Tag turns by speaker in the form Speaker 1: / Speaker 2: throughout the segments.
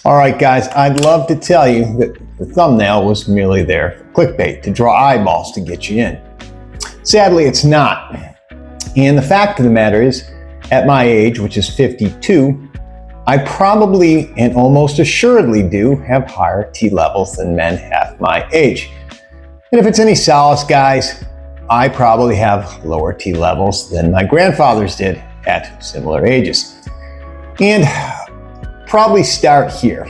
Speaker 1: All right, guys, I'd love to tell you that the thumbnail was merely there for clickbait, to draw eyeballs to get you in. Sadly, it's not. And the fact of the matter is, at my age, which is 52, I probably and almost assuredly do have higher T levels than men half my age. And if it's any solace, guys, I probably have lower T levels than my grandfathers did at similar ages. And probably start here.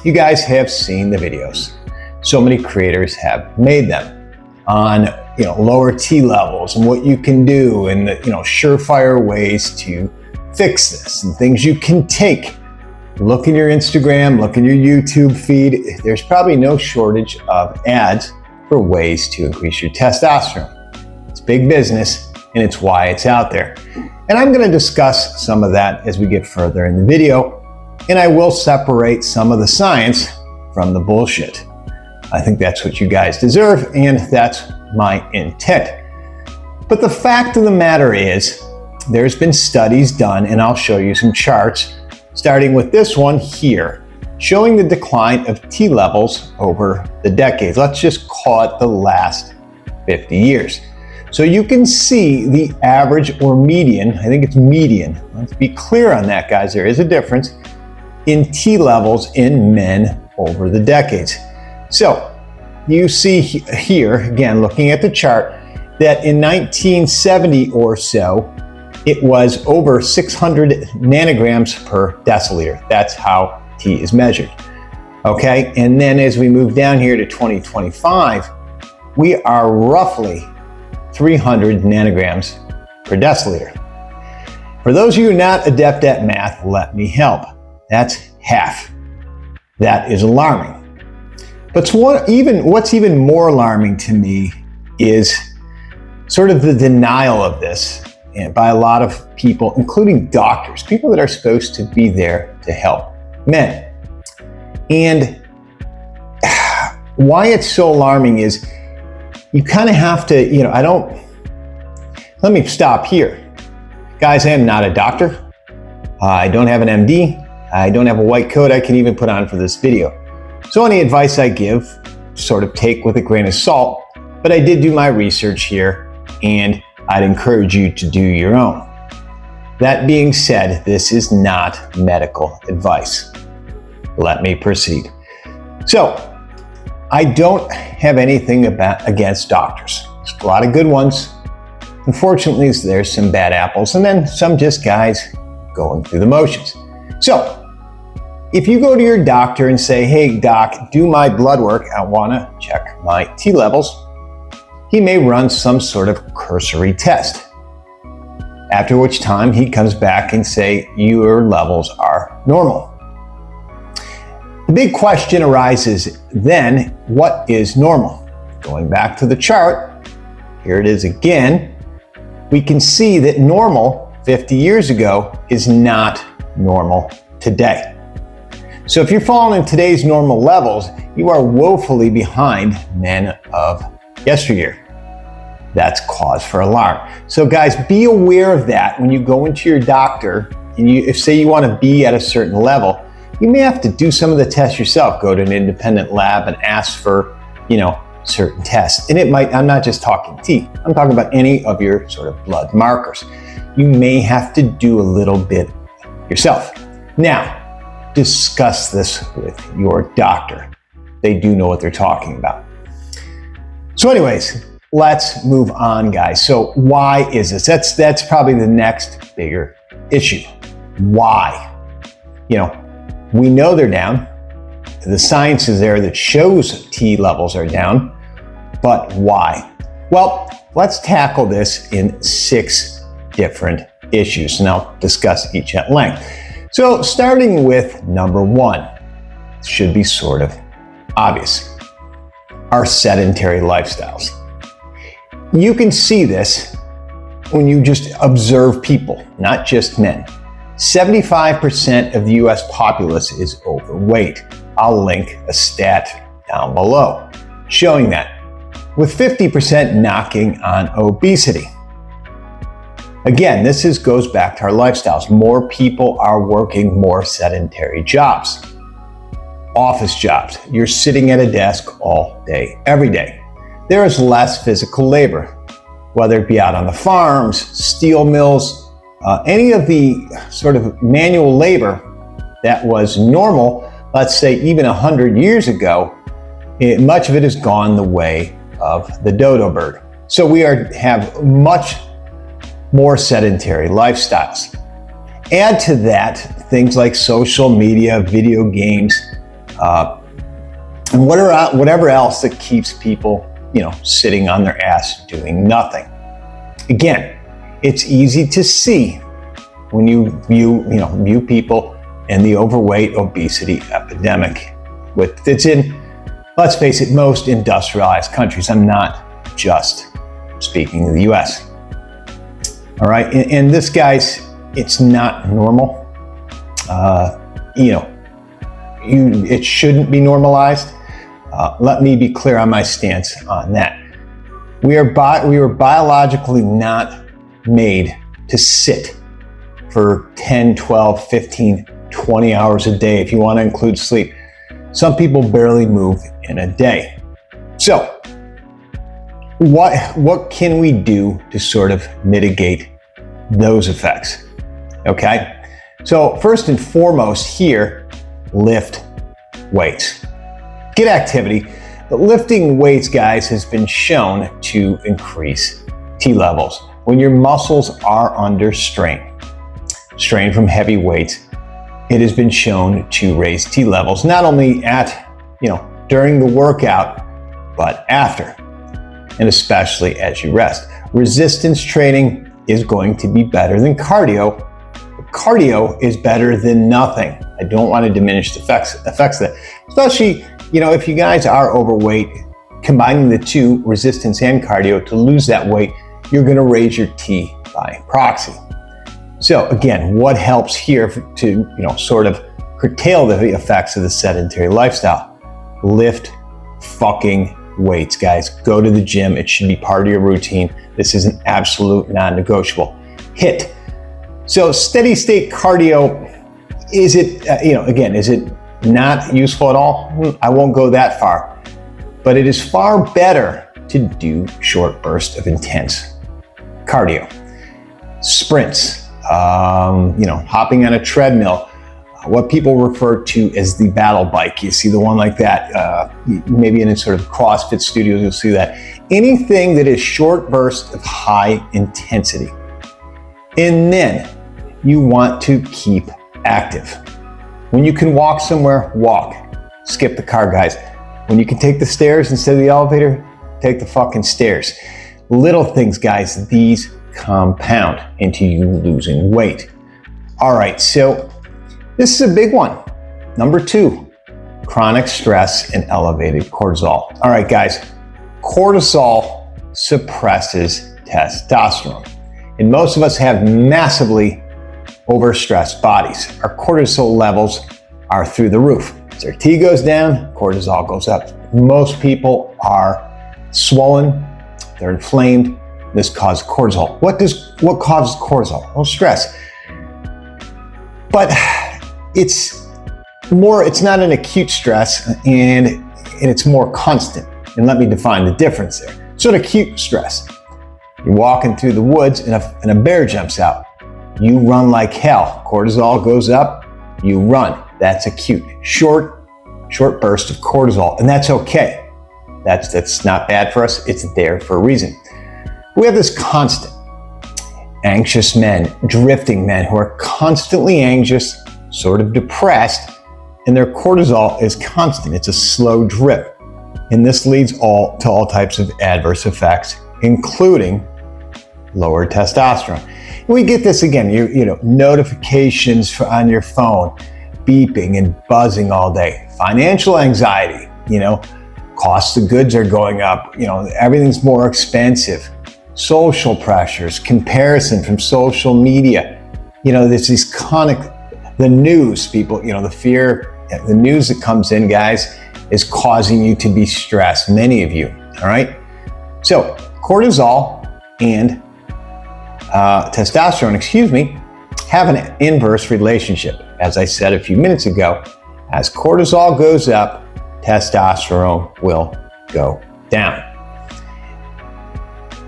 Speaker 1: You guys have seen the videos. So many creators have made them on lower T levels and what you can do and surefire ways to fix this and things you can take. Look in your Instagram, look in your YouTube feed. There's probably no shortage of ads for ways to increase your testosterone. It's big business and it's why it's out there. And I'm going to discuss some of that as we get further in the video. And I will separate some of the science from the bullshit. I think that's what you guys deserve, and that's my intent. But the fact of the matter is, there's been studies done, and I'll show you some charts, starting with this one here, showing the decline of T levels over the decades. Let's just call it the last 50 years. So you can see the average or median, I think it's median. Let's be clear on that, guys. There is a difference in T levels in men over the decades. So you see here, again, looking at the chart, that in 1970 or so, it was over 600 nanograms per deciliter. That's how T is measured. Okay, and then as we move down here to 2025, we are roughly 300 nanograms per deciliter. For those of you not adept at math, let me help. That's half. That is alarming. But what's even more alarming to me is sort of the denial of this by a lot of people, including doctors, people that are supposed to be there to help men. And why it's so alarming is you kind of have to, let me stop here. Guys, I am not a doctor. I don't have an MD. I don't have a white coat I can even put on for this video. So any advice I give, sort of take with a grain of salt, but I did do my research here and I'd encourage you to do your own. That being said, this is not medical advice. Let me proceed. So, I don't have anything against doctors. There's a lot of good ones. Unfortunately, there's some bad apples and then some just guys going through the motions. So, if you go to your doctor and say, hey doc, do my blood work, I want to check my T levels, he may run some sort of cursory test. After which time he comes back and say, your levels are normal. The big question arises then, what is normal? Going back to the chart, here it is again, we can see that normal 50 years ago is not normal today. So if you're falling in today's normal levels, you are woefully behind men of yesteryear. That's cause for alarm. So guys, be aware of that when you go into your doctor and if say you want to be at a certain level, you may have to do some of the tests yourself. Go to an independent lab and ask for, certain tests. And it might, I'm not just talking T, I'm talking about any of your sort of blood markers. You may have to do a little bit yourself. Now, discuss this with your doctor. They do know what they're talking about. So anyways, let's move on, guys. So why is this? That's probably the next bigger issue. Why? We know they're down. The science is there that shows T levels are down, but why? Well, let's tackle this in 6 different issues, and I'll discuss each at length. So starting with number 1, should be sort of obvious, our sedentary lifestyles. You can see this when you just observe people, not just men. 75% of the US populace is overweight. I'll link a stat down below showing that, with 50% knocking on obesity. Again, this goes back to our lifestyles. More people are working more sedentary jobs. office jobs. You're sitting at a desk all day, every day. There is less physical labor, whether it be out on the farms, steel mills, any of the sort of manual labor that was normal, let's say even 100 years ago. Much of it has gone the way of the dodo bird. So we have much more sedentary lifestyles. Add to that things like social media, video games, and whatever else that keeps people, sitting on their ass doing nothing. Again, it's easy to see when you view people in the overweight obesity epidemic that's in, let's face it, most industrialized countries. I'm not just speaking of the US. All right, and this, guys, it's not normal. It shouldn't be normalized. Let me be clear on my stance on that. We were biologically not made to sit for 10, 12, 15, 20 hours a day, if you want to include sleep. Some people barely move in a day. So what can we do to sort of mitigate those effects? Okay, so first and foremost here, lift weights. Get activity. But lifting weights, guys, has been shown to increase T levels. When your muscles are under strain from heavy weights, it has been shown to raise T levels, not only during the workout, but after, and especially as you rest. Resistance training is going to be better than cardio. Cardio is better than nothing. I don't want to diminish the effects of that, especially, if you guys are overweight, combining the two, resistance and cardio, to lose that weight, you're going to raise your T by proxy. So again, what helps here to, sort of curtail the effects of the sedentary lifestyle? Lift fucking weights, guys. Go to the gym. It should be part of your routine. This is an absolute non-negotiable. HIIT. So steady state cardio, is it, is it not useful at all? I won't go that far, but it is far better to do short bursts of intense cardio. Sprints, hopping on a treadmill, what people refer to as the battle bike. You see the one like that, maybe in a sort of CrossFit studios, you'll see that. Anything that is short bursts of high intensity. And then you want to keep active. When you can walk somewhere, walk. Skip the car, guys. When you can take the stairs instead of the elevator, take the fucking stairs. Little things, guys, these compound into you losing weight. All right, so this is a big one. Number 2, chronic stress and elevated cortisol. All right, guys, cortisol suppresses testosterone. And most of us have massively overstressed bodies. Our cortisol levels are through the roof. As our T goes down, cortisol goes up. Most people are swollen, they're inflamed. This causes cortisol. What causes cortisol? Well, stress. But it's not an acute stress, and it's more constant. And let me define the difference there. So an acute stress, you're walking through the woods and a bear jumps out. You run like hell. Cortisol goes up, you run. That's acute. Short burst of cortisol, and that's okay. That's not bad for us. It's there for a reason. We have this constant anxious men, drifting men who are constantly anxious, sort of depressed, and their cortisol is constant. It's a slow drip. And this leads to all types of adverse effects, including lower testosterone. We get this again, notifications on your phone, beeping and buzzing all day. Financial anxiety, costs of goods are going up, everything's more expensive. Social pressures, comparison from social media. There's these the news, people, the news that comes in, guys, is causing you to be stressed, many of you, all right? So cortisol and testosterone, have an inverse relationship. As I said a few minutes ago, As cortisol goes up, testosterone will go down.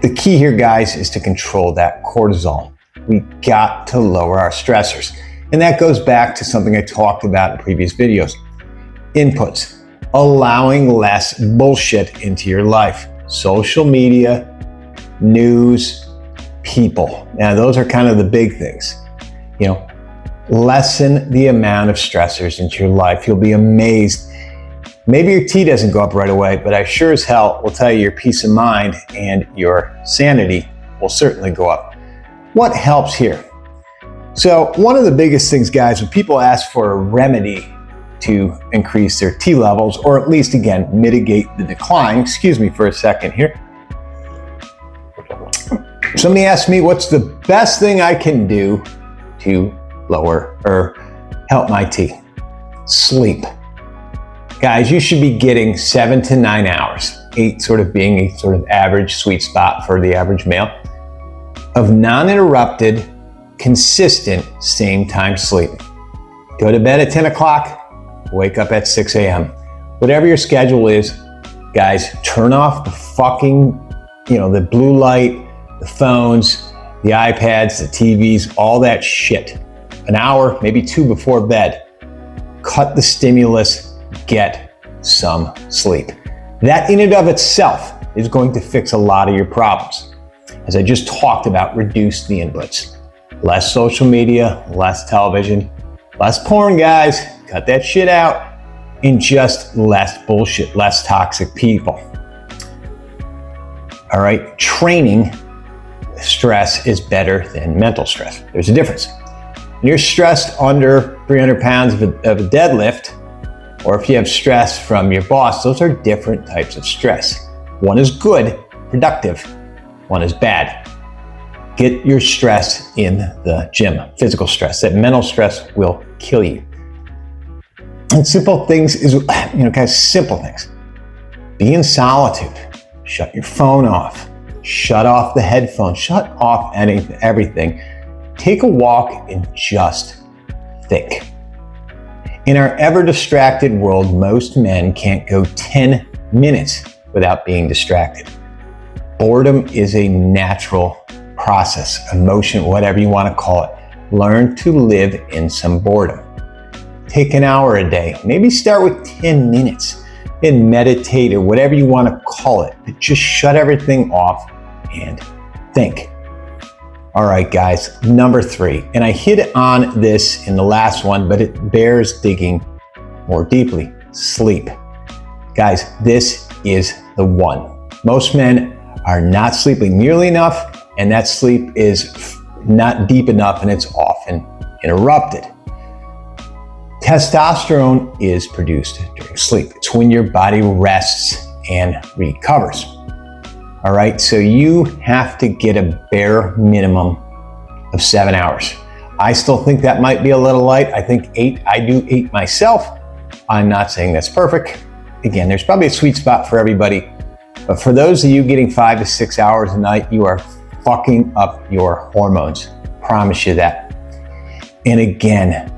Speaker 1: The key here, guys, is to control that cortisol. We got to lower our stressors. And that goes back to something I talked about in previous videos. Inputs, allowing less bullshit into your life. Social media, news, people. Now, those are kind of the big things. Lessen the amount of stressors into your life. You'll be amazed. Maybe your T doesn't go up right away, but I sure as hell will tell you your peace of mind and your sanity will certainly go up. What helps here? So one of the biggest things, guys, when people ask for a remedy to increase their T levels, or at least, again, mitigate the decline, excuse me for a second here. Somebody asked me, what's the best thing I can do to lower or help my T? Sleep. Guys, you should be getting 7 to 9 hours, 8 sort of being a sort of average sweet spot for the average male, of non-interrupted, consistent, same time sleep. Go to bed at 10 o'clock, wake up at 6 a.m. Whatever your schedule is, guys, turn off the fucking, the blue light, the phones, the iPads, the TVs, all that shit. An hour, maybe 2 before bed. Cut the stimulus. Get some sleep. That in and of itself is going to fix a lot of your problems. As I just talked about, reduce the inputs. Less social media, less television, less porn, guys. Cut that shit out. And just less bullshit, less toxic people. All right, training stress is better than mental stress. There's a difference. When you're stressed under 300 pounds of a deadlift, or if you have stress from your boss, those are different types of stress. One is good, productive. One is bad. Get your stress in the gym, physical stress. That mental stress will kill you. And simple things is, guys, simple things. Be in solitude. Shut your phone off. Shut off the headphones. Shut off everything. Take a walk and just think. In our ever-distracted world, most men can't go 10 minutes without being distracted. Boredom is a natural process, emotion, whatever you want to call it. Learn to live in some boredom. Take an hour a day. Maybe start with 10 minutes and meditate or whatever you want to call it. But just shut everything off and think. All right, guys, number 3, and I hit on this in the last one, but it bears digging more deeply. Sleep. Guys, this is the one. Most men are not sleeping nearly enough, and that sleep is not deep enough, and it's often interrupted. Testosterone is produced during sleep. It's when your body rests and recovers. All right, so you have to get a bare minimum of 7 hours. I still think that might be a little light. I think 8, I do 8 myself. I'm not saying that's perfect. Again, there's probably a sweet spot for everybody. But for those of you getting 5 to 6 hours a night, you are fucking up your hormones. Promise you that. And again,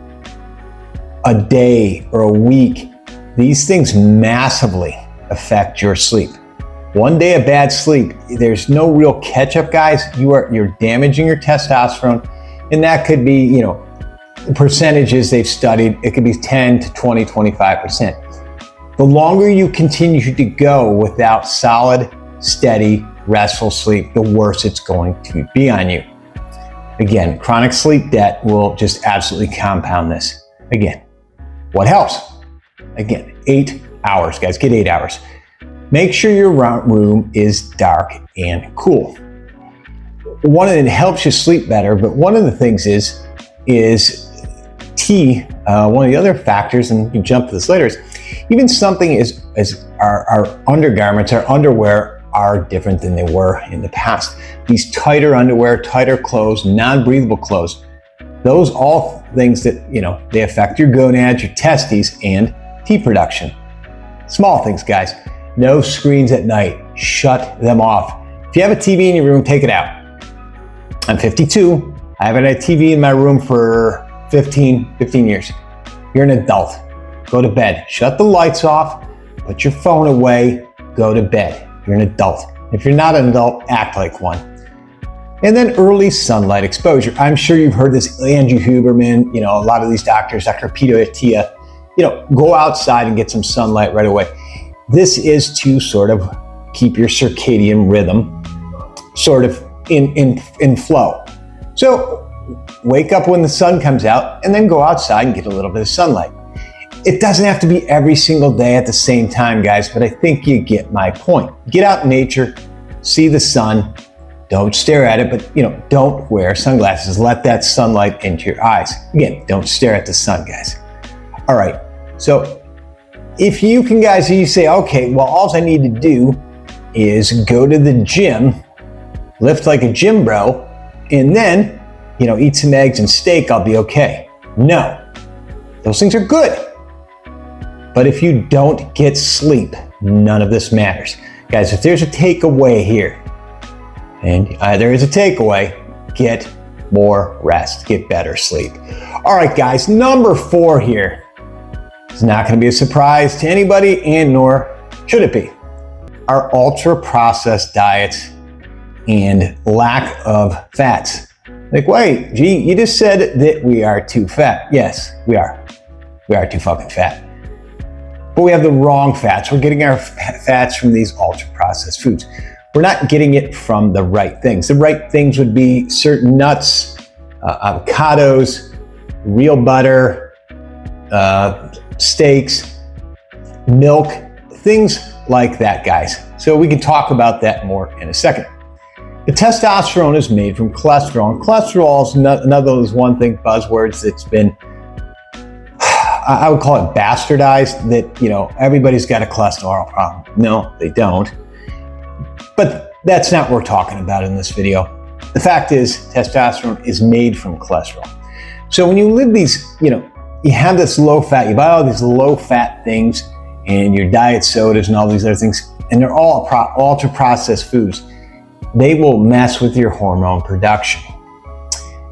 Speaker 1: a day or a week, these things massively affect your sleep. One day of bad sleep, there's no real catch-up, guys. You're damaging your testosterone, and that could be, the percentages they've studied. It could be 10 to 20, 25%. The longer you continue to go without solid, steady, restful sleep, the worse it's going to be on you. Again, chronic sleep debt will just absolutely compound this. Again, what helps? Again, 8 hours, guys. Get 8 hours. Make sure your room is dark and cool. One of it helps you sleep better, but one of the things is T. One of the other factors, and you can jump to this later, is even something as our undergarments, our underwear are different than they were in the past. These tighter underwear, tighter clothes, non-breathable clothes, those all things that, they affect your gonads, your testes, and T production. Small things, guys. No screens at night. Shut them off. If you have a TV in your room, take it out. I'm 52. I haven't had a TV in my room for 15 years. You're an adult. go to bed. Shut the lights off, put your phone away, go to bed. You're an adult. If you're not an adult, act like one. And then early sunlight exposure. I'm sure you've heard this, Andrew Huberman, a lot of these doctors, Dr. Peter Attia, go outside and get some sunlight right away. This is to sort of keep your circadian rhythm sort of in flow. So wake up when the sun comes out and then go outside and get a little bit of sunlight. It doesn't have to be every single day at the same time, guys, but I think you get my point. Get out in nature, see the sun, don't stare at it, but don't wear sunglasses. Let that sunlight into your eyes. Again, don't stare at the sun, guys. All right, so if you can, guys, you say, okay, well, all I need to do is go to the gym, lift like a gym bro, and then, eat some eggs and steak, I'll be okay. No, those things are good. But if you don't get sleep, none of this matters. Guys, if there's a takeaway here, and there is a takeaway, get more rest, get better sleep. All right, guys, number 4 here. It's not gonna be a surprise to anybody, and nor should it be. Our ultra-processed diets and lack of fats. Like, wait, gee, you just said that we are too fat. Yes, we are. We are too fucking fat. But we have the wrong fats. We're getting our fats from these ultra-processed foods. We're not getting it from the right things. The right things would be certain nuts, avocados, real butter, steaks, milk, things like that, guys. So we can talk about that more in a second. The testosterone is made from cholesterol, and cholesterol is another of those one thing buzzwords that's been, I would call it bastardized, that, everybody's got a cholesterol problem. No, they don't. But that's not what we're talking about in this video. The fact is, testosterone is made from cholesterol. So when you live these, you have this low fat, you buy all these low fat things and your diet sodas and all these other things, and they're all ultra processed foods. They will mess with your hormone production.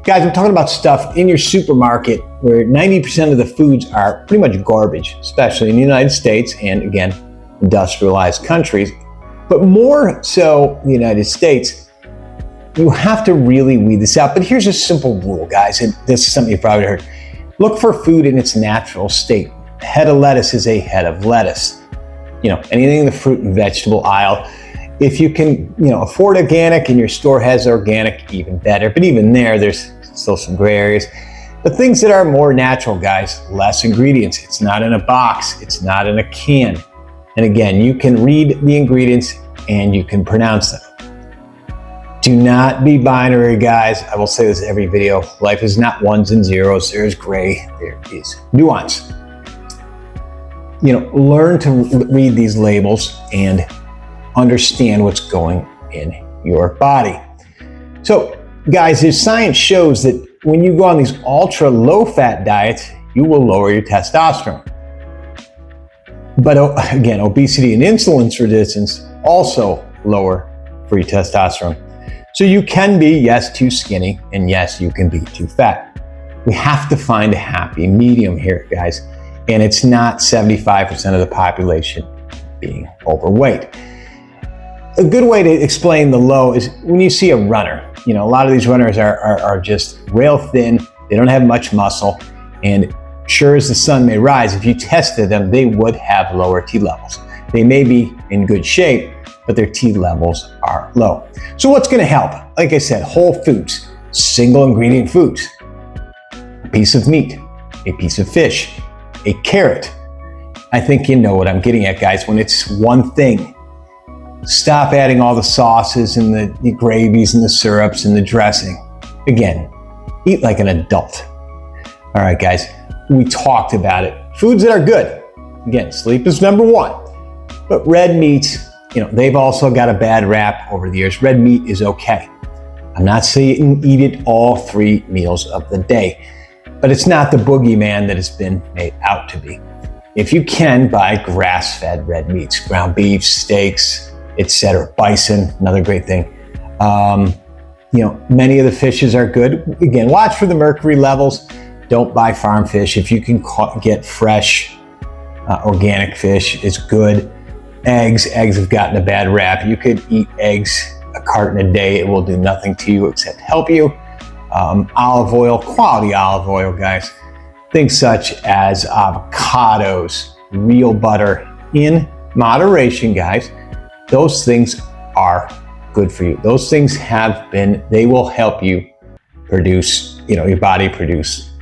Speaker 1: Guys, I'm talking about stuff in your supermarket where 90% of the foods are pretty much garbage, especially in the United States and, again, industrialized countries. But more so the United States, you have to really weed this out. But here's a simple rule, guys, and this is something you've probably heard. Look for food in its natural state. A head of lettuce is a head of lettuce. Anything in the fruit and vegetable aisle. If you can, afford organic and your store has organic, even better. But even there's still some gray areas. The things that are more natural, guys, less ingredients. It's not in a box. It's not in a can. And again, you can read the ingredients and you can pronounce them. Do not be binary, guys. I will say this every video. Life is not ones and zeros. There's gray. There is nuance. Learn to read these labels and understand what's going in your body. So, guys, there's science shows that when you go on these ultra low fat diets, you will lower your testosterone. But again, obesity and insulin resistance also lower free testosterone. So you can be, yes, too skinny, and yes, you can be too fat. We have to find a happy medium here, guys. And it's not 75% of the population being overweight. A good way to explain the low is when you see a runner. A lot of these runners are just rail thin. They don't have much muscle. And sure as the sun may rise, if you tested them, they would have lower T levels. They may be in good shape, but their T levels are low. So what's going to help? Like I said, whole foods, single ingredient foods, a piece of meat, a piece of fish, a carrot. I think you know what I'm getting at, guys. When it's one thing, stop adding all the sauces and the gravies and the syrups and the dressing. Again, eat like an adult. All right, guys, we talked about it. Foods that are good. Again, sleep is number 1. But red meats, they've also got a bad rap over the years. Red meat is okay. I'm not saying eat it all 3 meals of the day, but it's not the boogeyman that it's been made out to be. If you can, buy grass-fed red meats, ground beef, steaks, etc. Bison, another great thing. Many of the fishes are good. Again, watch for the mercury levels. Don't buy farm fish. If you can get fresh, Organic fish is good. Eggs have gotten a bad rap. You could eat eggs a carton a day. It will do nothing to you except help you. Olive oil, quality olive oil, guys. Things such as avocados, real butter, in moderation, guys. Those things are good for you. Those things they will help you produce, your body produce,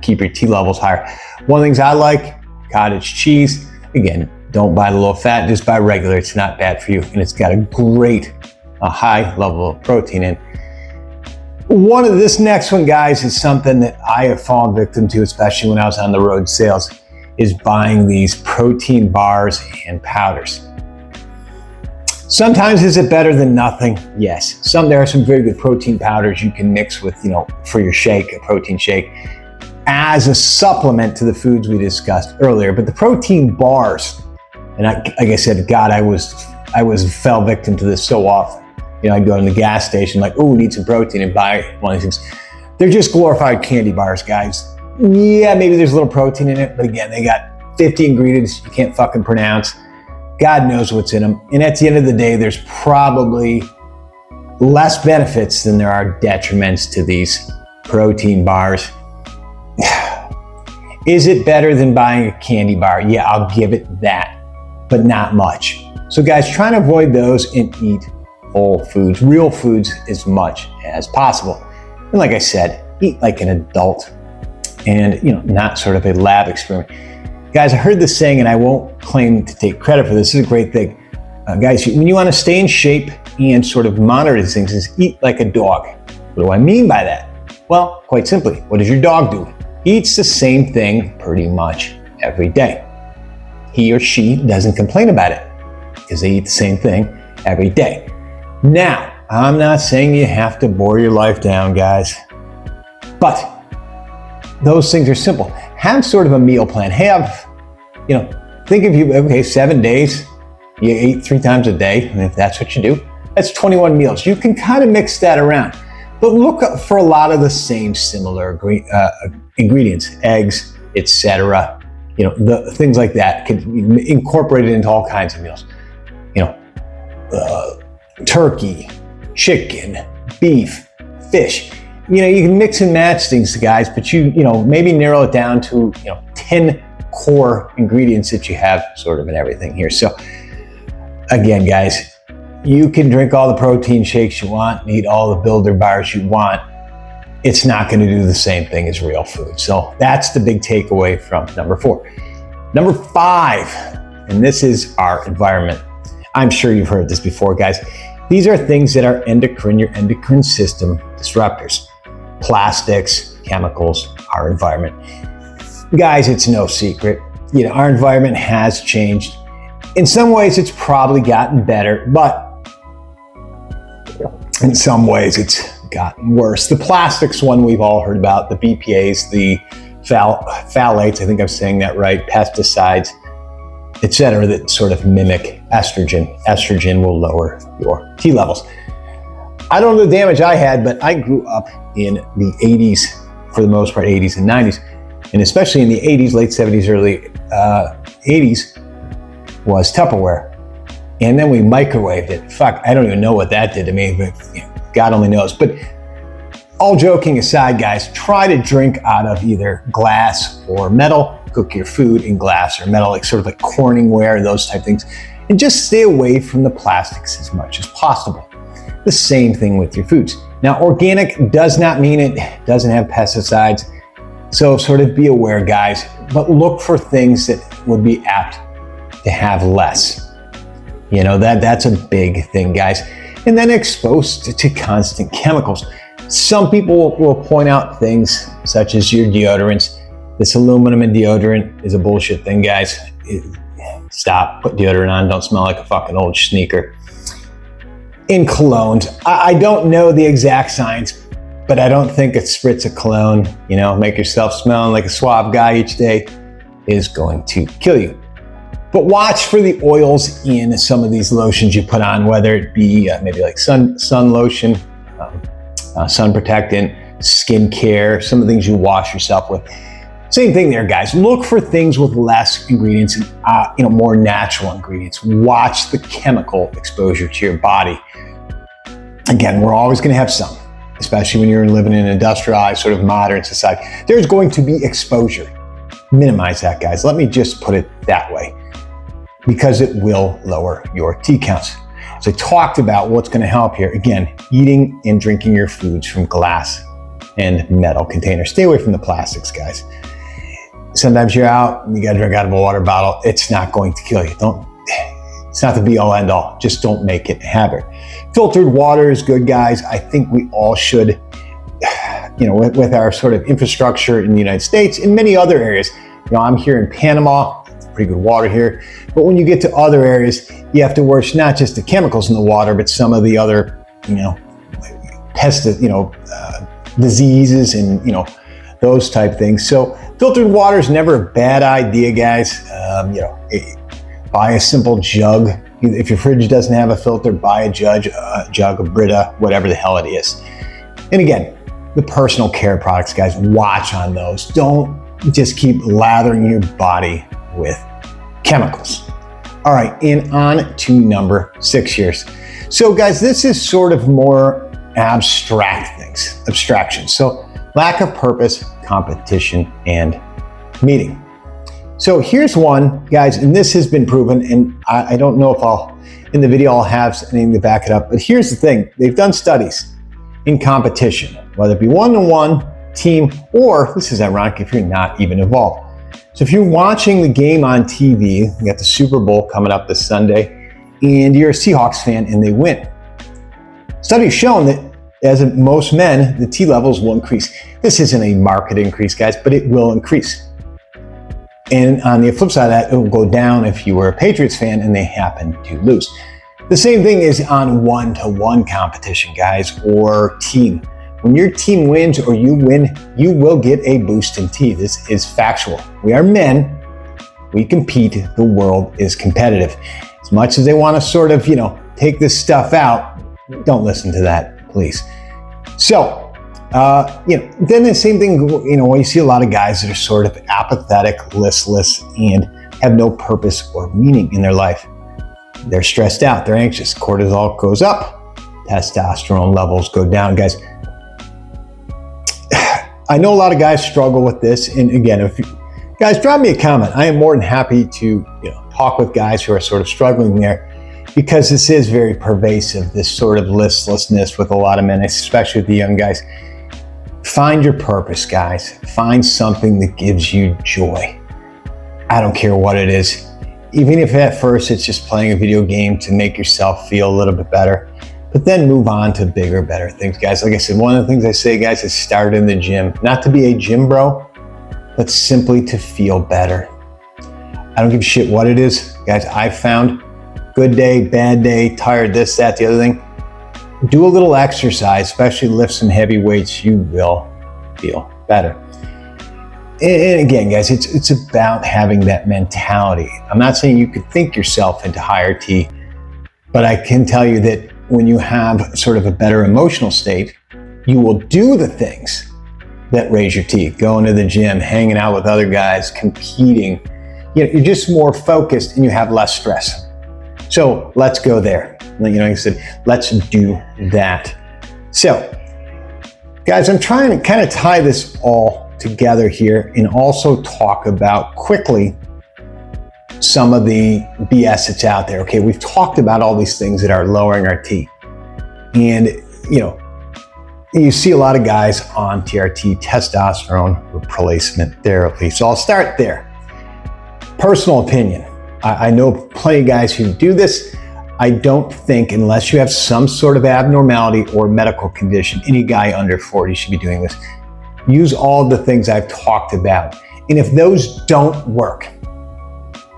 Speaker 1: keep your T levels higher. One of the things I like, cottage cheese. Again, don't buy the low fat, just buy regular. It's not bad for you, and it's got a high level of protein in. This next one, guys, is something that I have fallen victim to, especially when I was on the road sales, is buying these protein bars and powders. Sometimes is it better than nothing? Yes. There are some very good protein powders you can mix with, for your shake, a protein shake, as a supplement to the foods we discussed earlier. But the protein bars, and like I said, God, I fell victim to this so often. I'd go to the gas station like, oh, need some protein, and buy one of these things. They're just glorified candy bars, guys. Yeah, maybe there's a little protein in it, but again, they got 50 ingredients you can't fucking pronounce. God knows what's in them. And at the end of the day, there's probably less benefits than there are detriments to these protein bars. Is it better than buying a candy bar? Yeah, I'll give it that, but not much. So guys, try to avoid those and eat whole foods, real foods, as much as possible. And like I said, eat like an adult and, not sort of a lab experiment. Guys, I heard this saying, and I won't claim to take credit for this. This is a great thing. Guys, when you want to stay in shape and sort of monitor these things, is eat like a dog. What do I mean by that? Well, quite simply, what does your dog do? He eats the same thing pretty much every day. He or she doesn't complain about it because they eat the same thing every day. Now, I'm not saying you have to bore your life down, guys, but those things are simple. Have sort of a meal plan. Think of you, okay, 7 days, you eat 3 times a day, and if that's what you do, that's 21 meals. You can kind of mix that around, but look for a lot of the same similar ingredients, eggs, etc. The things like that could be incorporated into all kinds of meals. Turkey, chicken, beef, fish. You can mix and match things, guys, but maybe narrow it down to 10 core ingredients that you have sort of in everything here. So again, guys, you can drink all the protein shakes you want, eat all the builder bars you want. It's not going to do the same thing as real food. So that's the big takeaway from number 4. Number 5, and this is our environment. I'm sure you've heard this before, guys. These are things that are your endocrine system disruptors. Plastics, chemicals, our environment. Guys, it's no secret. Our environment has changed. In some ways, it's probably gotten better, but in some ways, it's gotten worse. The plastics one we've all heard about, the BPAs, the phthalates, I think I'm saying that right, pesticides, etc., that sort of mimic estrogen. Estrogen will lower your T levels. I don't know the damage I had, but I grew up in the 80s, for the most part, 80s and 90s. And especially in the 80s, late 70s, early 80s, was Tupperware. And then we microwaved it. Fuck, I don't even know what that did to me, but God only knows. But all joking aside, guys, try to drink out of either glass or metal. Cook your food in glass or metal, sort of like Corningware, those type things. And just stay away from the plastics as much as possible. The same thing with your foods. Now, organic does not mean it doesn't have pesticides. So sort of be aware, guys, but look for things that would be apt to have less. That's a big thing, guys. And then exposed to constant chemicals. Some people will point out things such as your deodorants. This aluminum in deodorant is a bullshit thing, guys. Stop, put deodorant on, don't smell like a fucking old sneaker. In colognes, I don't know the exact science, but I don't think a spritz of cologne, make yourself smelling like a suave guy each day, is going to kill you. But watch for the oils in some of these lotions you put on, whether it be maybe like sun lotion, sun protectant, skincare, some of the things you wash yourself with. Same thing there, guys. Look for things with less ingredients and more natural ingredients. Watch the chemical exposure to your body. Again, we're always going to have some, especially when you're living in an industrialized, sort of modern society. There's going to be exposure. Minimize that, guys. Let me just put it that way, because it will lower your T counts. So I talked about what's going to help here. Again, eating and drinking your foods from glass and metal containers. Stay away from the plastics, guys. Sometimes you're out and you got to drink out of a water bottle. It's not going to kill you. It's not the be all end all. Just don't make it a habit. Filtered water is good, guys. I think we all should, with our sort of infrastructure in the United States and many other areas. I'm here in Panama. It's pretty good water here. But when you get to other areas, you have to watch not just the chemicals in the water, but some of the other, diseases and, those type things. So filtered water is never a bad idea, guys. Buy a simple jug. If your fridge doesn't have a filter, buy a jug of Brita, whatever the hell it is. And again, the personal care products, guys, watch on those. Don't just keep lathering your body with chemicals. All right, and on to number 6 here. So guys, this is sort of more abstractions. So lack of purpose, competition, and meeting. So here's one, guys, and this has been proven, and I don't know if in the video I'll have anything to back it up, but here's the thing. They've done studies in competition, whether it be one-on-one, team, or, this is ironic, if you're not even involved. So if you're watching the game on TV, you got the Super Bowl coming up this Sunday, and you're a Seahawks fan and they win. Studies shown that as in most men, the T levels will increase. This isn't a market increase, guys, but it will increase. And on the flip side of that, it will go down if you were a Patriots fan and they happen to lose. The same thing is on one-to-one competition, guys, or team. When your team wins or you win, you will get a boost in T. This is factual. We are men. We compete. The world is competitive. As much as they want to sort of, take this stuff out, don't listen to that, please. So, then the same thing, when you see a lot of guys that are sort of apathetic, listless, and have no purpose or meaning in their life. They're stressed out, they're anxious, cortisol goes up, testosterone levels go down, guys. I know a lot of guys struggle with this, and again, if you guys drop me a comment, I am more than happy to talk with guys who are sort of struggling there, because this is very pervasive, this sort of listlessness with a lot of men, especially with the young guys. Find your purpose, guys. Find something that gives you joy. I don't care what it is. Even if at first it's just playing a video game to make yourself feel a little bit better, but then move on to bigger, better things, guys. Like I said, one of the things I say, guys, is start in the gym. Not to be a gym bro, but simply to feel better. I don't give a shit what it is. Guys, I found good day, bad day, tired, this, that, the other thing. Do a little exercise, especially lift some heavy weights, you will feel better. And again, guys, it's about having that mentality. I'm not saying you could think yourself into higher T, but I can tell you that when you have sort of a better emotional state, you will do the things that raise your T. Going to the gym, hanging out with other guys, competing. You're just more focused and you have less stress. So let's go there. Like I said, let's do that. So, guys, I'm trying to kind of tie this all together here and also talk about quickly some of the BS that's out there. Okay, we've talked about all these things that are lowering our T. And, you see a lot of guys on TRT, testosterone replacement therapy. So I'll start there. Personal opinion. I know plenty of guys who do this. I don't think, unless you have some sort of abnormality or medical condition, any guy under 40 should be doing this. Use all the things I've talked about. And if those don't work,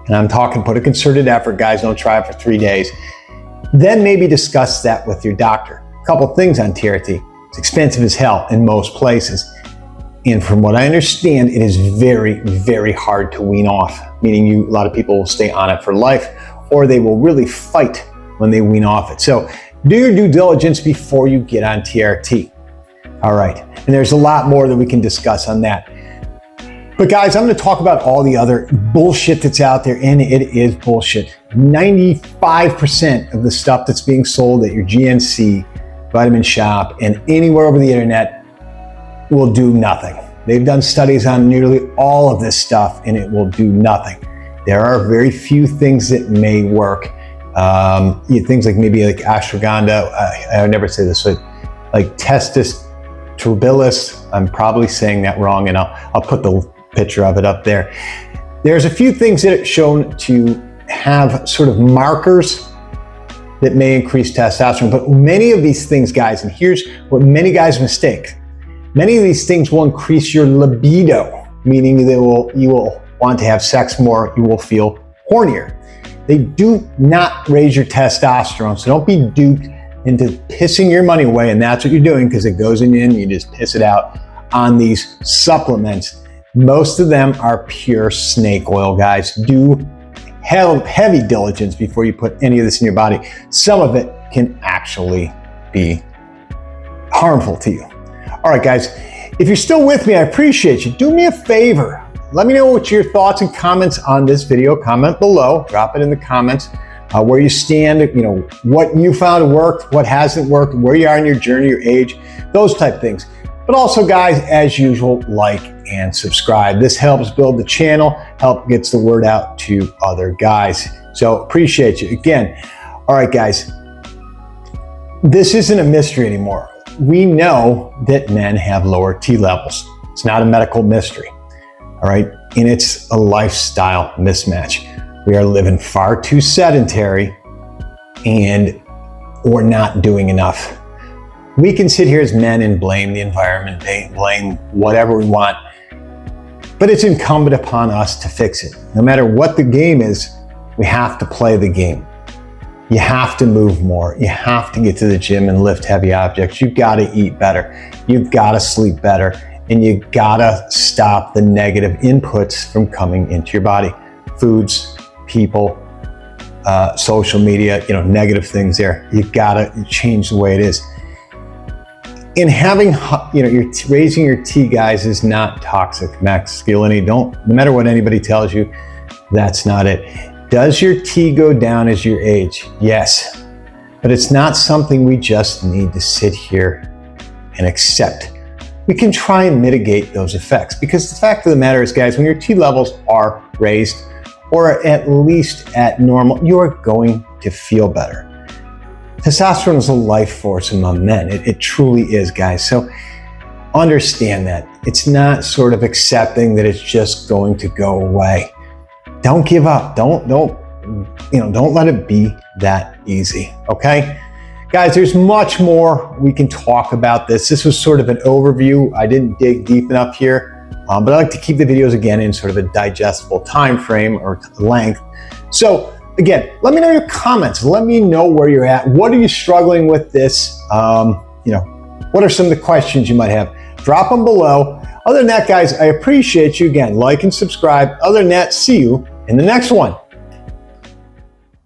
Speaker 1: and I'm talking put a concerted effort, guys, don't try it for 3 days, then maybe discuss that with your doctor. A couple things on TRT. It's expensive as hell in most places. And from what I understand, it is very, very hard to wean off, meaning a lot of people will stay on it for life, or they will really fight when they wean off it. So do your due diligence before you get on TRT. All right, and there's a lot more that we can discuss on that. But guys, I'm going to talk about all the other bullshit that's out there, and it is bullshit. 95% of the stuff that's being sold at your GNC, Vitamin Shop, and anywhere over the internet will do nothing. They've done studies on nearly all of this stuff, and it will do nothing. There are very few things that may work. Things like maybe like ashwagandha, I would never say this, but like TESTOSTERONE, I'm probably saying that wrong, and I'll put the picture of it up there. There's a few things that are shown to have sort of markers that may increase testosterone, but many of these things, guys, and here's what many guys mistake. Many of these things will increase your libido, meaning you will want to have sex more, you will feel hornier. They do not raise your testosterone, so don't be duped into pissing your money away, and that's what you're doing because it goes in, you just piss it out on these supplements. Most of them are pure snake oil, guys. Do heavy diligence before you put any of this in your body. Some of it can actually be harmful to you. All right, guys, if you're still with me, I appreciate you. Do me a favor. Let me know what your thoughts and comments on this video. Comment below, drop it in the comments, where you stand, what you found worked, what hasn't worked, where you are in your journey, your age, those type things. But also, guys, as usual, like and subscribe. This helps build the channel, gets the word out to other guys. So appreciate you. Again, all right, guys, this isn't a mystery anymore. We know that men have lower T levels. It's not a medical mystery, all right? And it's a lifestyle mismatch. We are living far too sedentary and we're not doing enough. We can sit here as men and blame the environment, blame whatever we want, but it's incumbent upon us to fix it. No matter what the game is, we have to play the game. You have to move more. You have to get to the gym and lift heavy objects. You've got to eat better. You've got to sleep better. And you got to stop the negative inputs from coming into your body. Foods, people, social media, negative things there. You've got to change the way it is. And having, you're raising your T, guys, is not toxic masculinity. No matter what anybody tells you, that's not it. Does your T go down as you age? Yes, but it's not something we just need to sit here and accept. We can try and mitigate those effects, because the fact of the matter is, guys, when your T levels are raised or at least at normal, you are going to feel better. Testosterone is a life force among men. It truly is, guys. So understand that. It's not sort of accepting that it's just going to go away. Don't give up. Don't let it be that easy, okay? Guys, there's much more we can talk about this. This was sort of an overview. I didn't dig deep enough here, but I like to keep the videos, again, in sort of a digestible time frame or length. So again, let me know your comments. Let me know where you're at. What are you struggling with this? What are some of the questions you might have? Drop them below. Other than that, guys, I appreciate you. Again, like and subscribe. Other than that, see you in the next one.